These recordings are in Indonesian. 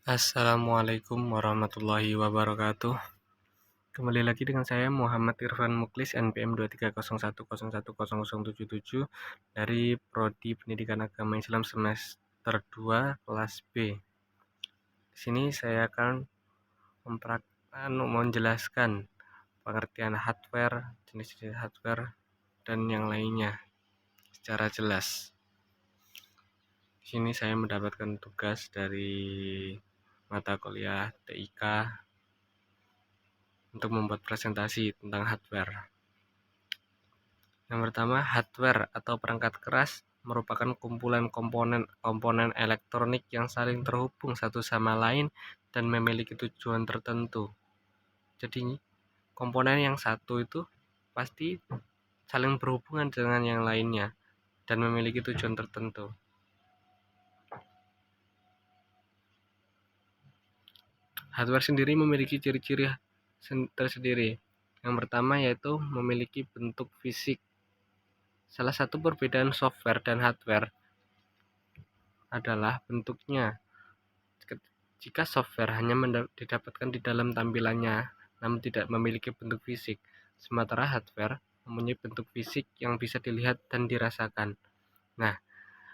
Assalamualaikum warahmatullahi wabarakatuh. Kembali lagi dengan saya Muhammad Irfan Muklis NPM 230101077 dari Prodi Pendidikan Agama Islam semester 2 kelas B. Di sini saya akan menjelaskan pengertian hardware, jenis-jenis hardware dan yang lainnya secara jelas. Di sini saya mendapatkan tugas dari mata kuliah TIK untuk membuat presentasi tentang hardware. Yang pertama, hardware atau perangkat keras merupakan kumpulan komponen elektronik yang saling terhubung satu sama lain dan memiliki tujuan tertentu. Jadi, komponen yang satu itu pasti saling berhubungan dengan yang lainnya dan memiliki tujuan tertentu. Hardware sendiri memiliki ciri-ciri tersendiri. Yang pertama yaitu memiliki bentuk fisik. Salah satu perbedaan software dan hardware adalah bentuknya. Jika software hanya didapatkan di dalam tampilannya, namun tidak memiliki bentuk fisik, sementara hardware mempunyai bentuk fisik yang bisa dilihat dan dirasakan. Nah,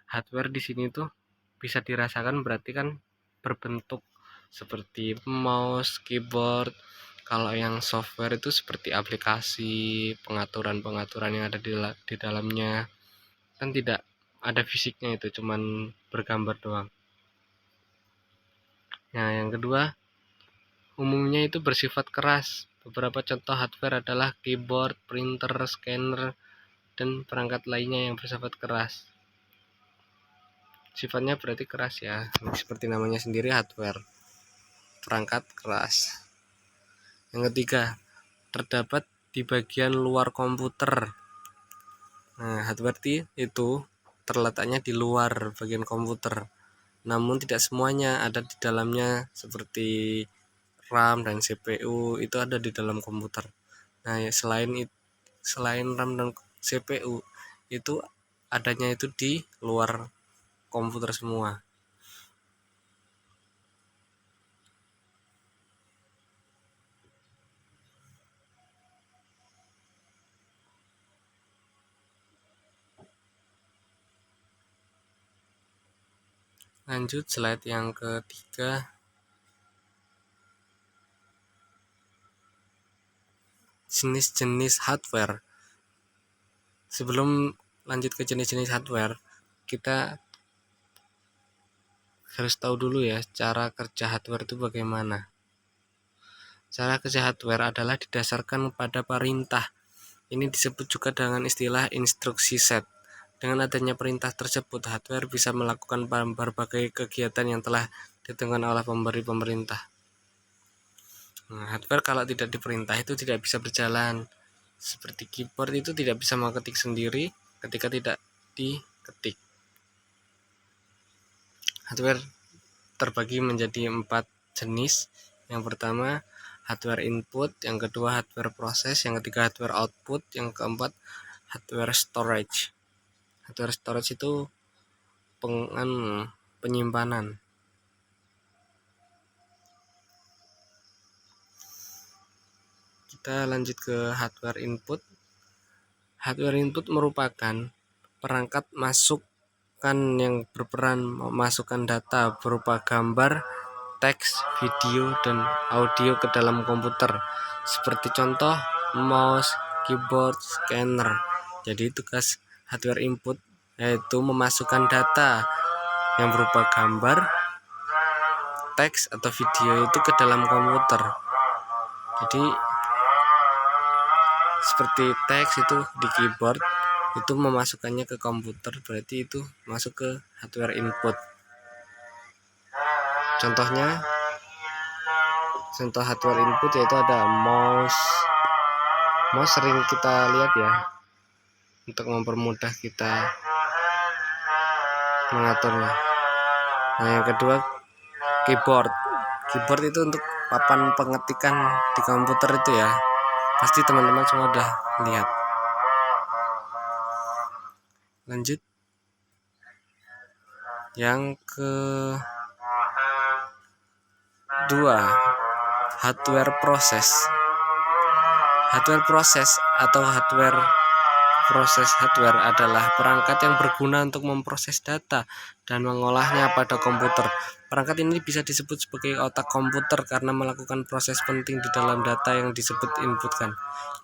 hardware di sini tuh bisa dirasakan berarti kan berbentuk seperti mouse, keyboard. Kalau yang software itu seperti aplikasi, pengaturan-pengaturan yang ada di dalamnya. Kan tidak ada fisiknya, itu cuman bergambar doang. Nah, yang kedua, umumnya itu bersifat keras. Beberapa contoh hardware adalah keyboard, printer, scanner, dan perangkat lainnya yang bersifat keras. Sifatnya berarti keras ya, seperti namanya sendiri hardware, perangkat keras. Yang ketiga, terdapat di bagian luar komputer. Nah, hardware itu terletaknya di luar bagian komputer, namun tidak semuanya ada di dalamnya, seperti RAM dan CPU itu ada di dalam komputer. Nah, ya, selain RAM dan CPU itu adanya itu di luar komputer semua. Lanjut slide yang ketiga. Jenis-jenis hardware. Sebelum lanjut ke jenis-jenis hardware, kita harus tahu dulu ya cara kerja hardware itu bagaimana. Cara kerja hardware adalah didasarkan pada perintah. Ini disebut juga dengan istilah instruksi set. Dengan adanya perintah tersebut, hardware bisa melakukan berbagai kegiatan yang telah ditentukan oleh pemberi pemerintah. Nah, hardware kalau tidak diperintah itu tidak bisa berjalan. Seperti keyboard itu tidak bisa mengetik sendiri ketika tidak diketik. Hardware terbagi menjadi 4 jenis. Yang pertama, hardware input, yang kedua hardware proses, yang ketiga hardware output, yang keempat hardware storage. Hardware storage itu penyimpanan. Kita lanjut ke hardware input. Hardware input merupakan perangkat masukan yang berperan memasukkan data berupa gambar, teks, video, dan audio ke dalam komputer. Seperti contoh mouse, keyboard, scanner. Jadi tugas hardware input yaitu memasukkan data yang berupa gambar, teks, atau video itu ke dalam komputer. Jadi seperti teks itu di keyboard itu memasukkannya ke komputer, berarti itu masuk ke hardware input. Contoh hardware input yaitu ada mouse sering kita lihat ya untuk mempermudah kita mengaturnya. Nah, yang kedua keyboard itu untuk papan pengetikan di komputer itu ya, pasti teman-teman semua udah lihat. Lanjut yang 2. Hardware proses. Hardware proses atau proses hardware adalah perangkat yang berguna untuk memproses data dan mengolahnya pada komputer. Perangkat ini bisa disebut sebagai otak komputer karena melakukan proses penting di dalam data yang disebut inputkan.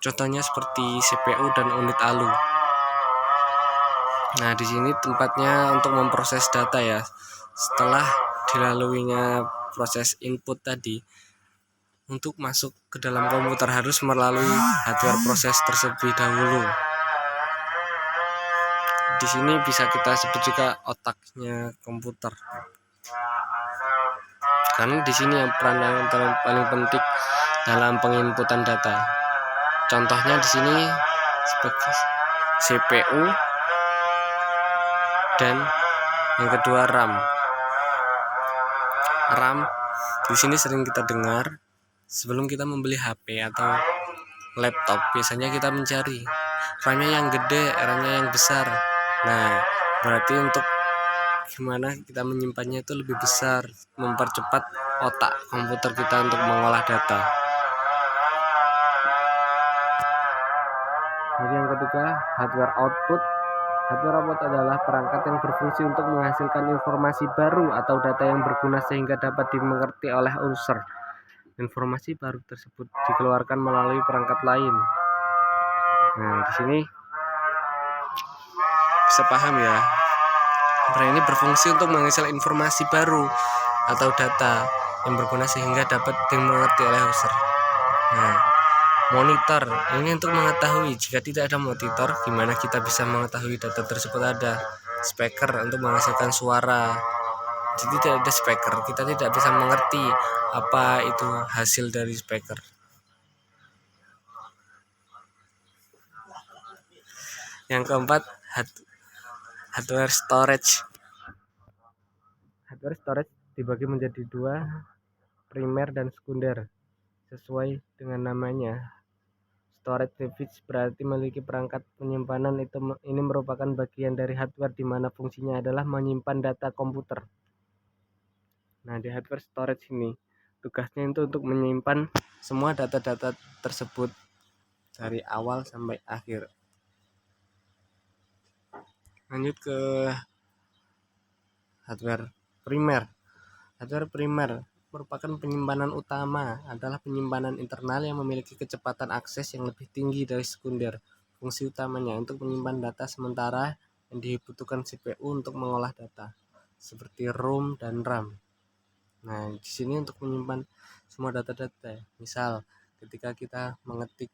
Contohnya seperti CPU dan unit ALU. Nah, di sini tempatnya untuk memproses data ya. Setelah dilaluinya proses input tadi, untuk masuk ke dalam komputer harus melalui hardware proses terlebih dahulu. Di sini bisa kita sebut juga otaknya komputer. Karena di sini yang peran yang paling penting dalam penginputan data. Contohnya di sini seperti CPU dan yang kedua RAM. RAM di sini sering kita dengar sebelum kita membeli HP atau laptop, biasanya kita mencari RAM-nya yang gede, RAM-nya yang besar. Nah, berarti untuk gimana kita menyimpannya itu lebih besar, mempercepat otak komputer kita untuk mengolah data. Jadi yang ketiga, hardware output. Hardware output adalah perangkat yang berfungsi untuk menghasilkan informasi baru atau data yang berguna sehingga dapat dimengerti oleh user. Informasi baru tersebut dikeluarkan melalui perangkat lain. Nah, di sini bisa paham ya. Perangkat ini berfungsi untuk menghasilkan informasi baru atau data yang berguna sehingga dapat dimengerti oleh user. Nah, monitor ini untuk mengetahui. Jika tidak ada monitor, gimana kita bisa mengetahui data tersebut ada. Speaker untuk menghasilkan suara. Jadi tidak ada speaker, kita tidak bisa mengerti apa itu hasil dari speaker. Yang keempat, hardware storage. Hardware storage dibagi menjadi dua, primer dan sekunder. Sesuai dengan namanya, storage device berarti memiliki perangkat penyimpanan. Ini merupakan bagian dari hardware di mana fungsinya adalah menyimpan data komputer. Nah, di hardware storage ini tugasnya itu untuk menyimpan semua data-data tersebut dari awal sampai akhir. Lanjut ke hardware primer. Hardware primer merupakan penyimpanan utama, adalah penyimpanan internal yang memiliki kecepatan akses yang lebih tinggi dari sekunder. Fungsi utamanya untuk menyimpan data sementara yang dibutuhkan CPU untuk mengolah data, seperti ROM dan RAM. Nah, di sini untuk menyimpan semua data-data. Misal, ketika kita mengetik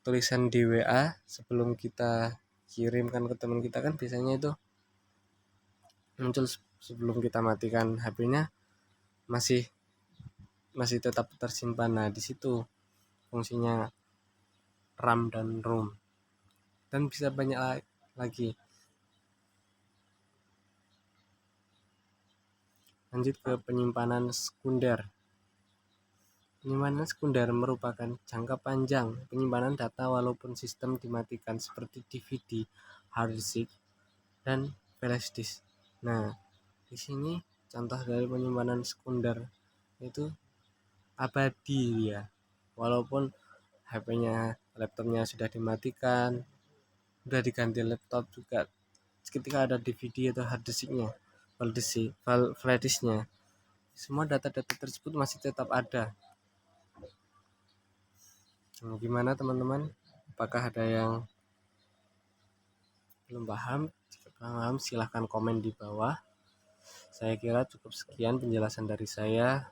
tulisan di WA sebelum kita kirimkan ke teman kita, kan biasanya itu muncul sebelum kita matikan HP-nya masih tetap tersimpan. Nah, di situ fungsinya RAM dan ROM, dan bisa banyak lagi. Lanjut ke penyimpanan sekunder. Penyimpanan sekunder merupakan jangka panjang penyimpanan data walaupun sistem dimatikan, seperti DVD, hard disk, dan flash disk. Nah, di sini contoh dari penyimpanan sekunder itu abadi ya, walaupun HP-nya, laptopnya sudah dimatikan, sudah diganti laptop juga, ketika ada DVD atau hard disknya, flash disknya, semua data-data tersebut masih tetap ada. Gimana teman-teman? Apakah ada yang belum paham? Jika paham, silahkan komen di bawah. Saya kira cukup sekian penjelasan dari saya.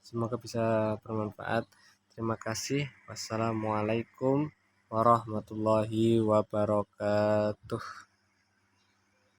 Semoga bisa bermanfaat. Terima kasih. Wassalamualaikum warahmatullahi wabarakatuh.